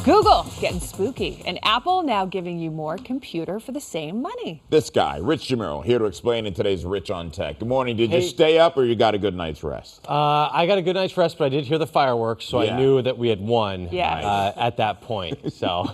Google getting spooky, and Apple now giving you more computer for the same money. This guy, Rich Jamiro, here to explain in today's Rich on Tech. Good morning. Did you stay up or you got a good night's rest? I got a good night's rest, but I did hear the fireworks, so I knew that we had won at that point. So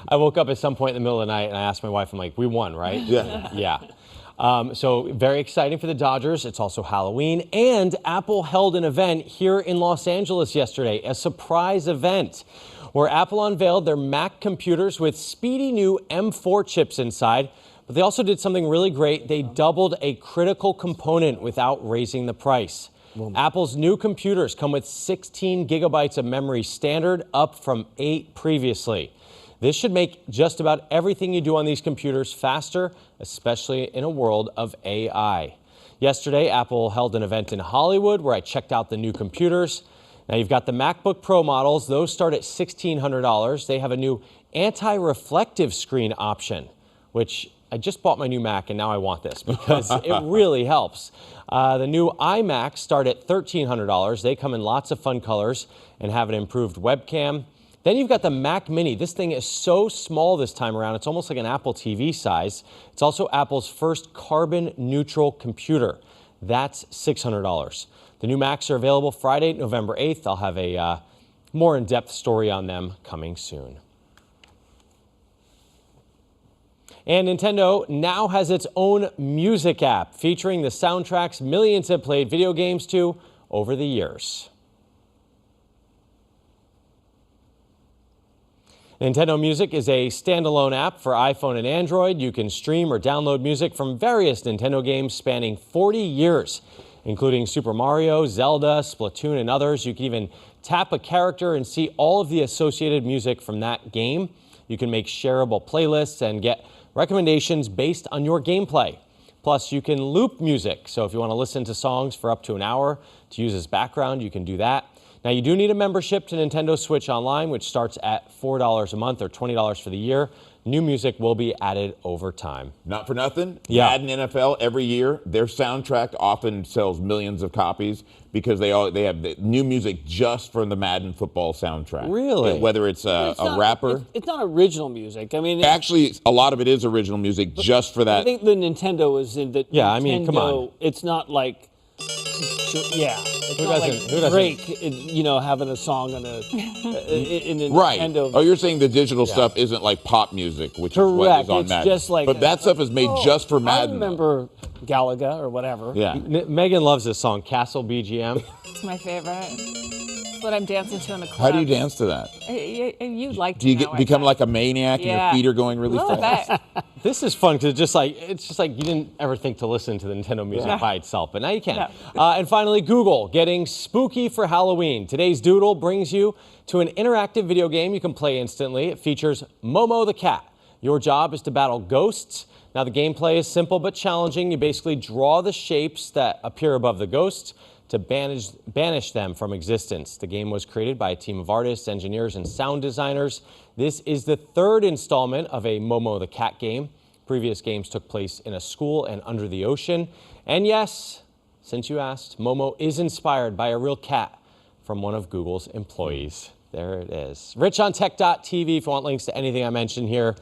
I woke up at some point in the middle of the night and I asked my wife, I'm like, we won, right? Yeah. Yeah. So very exciting for the Dodgers. It's also Halloween, and Apple held an event here in Los Angeles yesterday, a surprise event where Apple unveiled their Mac computers with speedy new M4 chips inside. But they also did something really great. They doubled a critical component without raising the price. Apple's new computers come with 16 gigabytes of memory standard, up from 8 previously. This should make just about everything you do on these computers faster, especially in a world of AI. Yesterday, Apple held an event in Hollywood where I checked out the new computers. Now you've got the MacBook Pro models. Those start at $1,600. They have a new anti-reflective screen option, which I just bought my new Mac and now I want this because it really helps. The new iMacs start at $1,300. They come in lots of fun colors and have an improved webcam. Then you've got the Mac Mini. This thing is so small this time around. It's almost like an Apple TV size. It's also Apple's first carbon neutral computer. That's $600. The new Macs are available Friday, November 8th. I'll have a more in-depth story on them coming soon. And Nintendo now has its own music app featuring the soundtracks millions have played video games to over the years. Nintendo Music is a standalone app for iPhone and Android. You can stream or download music from various Nintendo games spanning 40 years, including Super Mario, Zelda, Splatoon, and others. You can even tap a character and see all of the associated music from that game. You can make shareable playlists and get recommendations based on your gameplay. Plus, you can loop music. So if you want to listen to songs for up to an hour to use as background, you can do that. Now, you do need a membership to Nintendo Switch Online, which starts at $4 a month or $20 for the year. New music will be added over time. Not for nothing. Yeah. Madden NFL, every year, their soundtrack often sells millions of copies because they have the new music just for the Madden football soundtrack. Really? Whether it's a rapper. It's not original music. I mean, Actually, a lot of it is original music just for that. I think the Nintendo is in the. Yeah, Nintendo, I mean, come on. It's not like. Yeah, it's Who not doesn't- like Drake, having a song on a in a Right. Nintendo. Oh, you're saying the digital stuff isn't like pop music, which is what Correct. is on It's Madden. just like but that stuff is made just for Madden. I remember Galaga or whatever. Yeah. Megan loves this song, Castle BGM. It's my favorite. It's what I'm dancing to in the club. How do you dance to that? You'd like to Do you know, I become bet. like a maniac and your Yeah. feet are going really A little fast? bit. This is fun because it's just like you didn't ever think to listen to the Nintendo music Yeah. by itself, but now you can. No. And finally, Google getting spooky for Halloween. Today's Doodle brings you to an interactive video game you can play instantly. It features Momo the cat. Your job is to battle ghosts. Now the gameplay is simple but challenging. You basically draw the shapes that appear above the ghosts to banish them from existence. The game was created by a team of artists, engineers, and sound designers. This is the third installment of a Momo the Cat game. Previous games took place in a school and under the ocean. And yes, since you asked, Momo is inspired by a real cat from one of Google's employees. There it is. RichOnTech.tv if you want links to anything I mentioned here.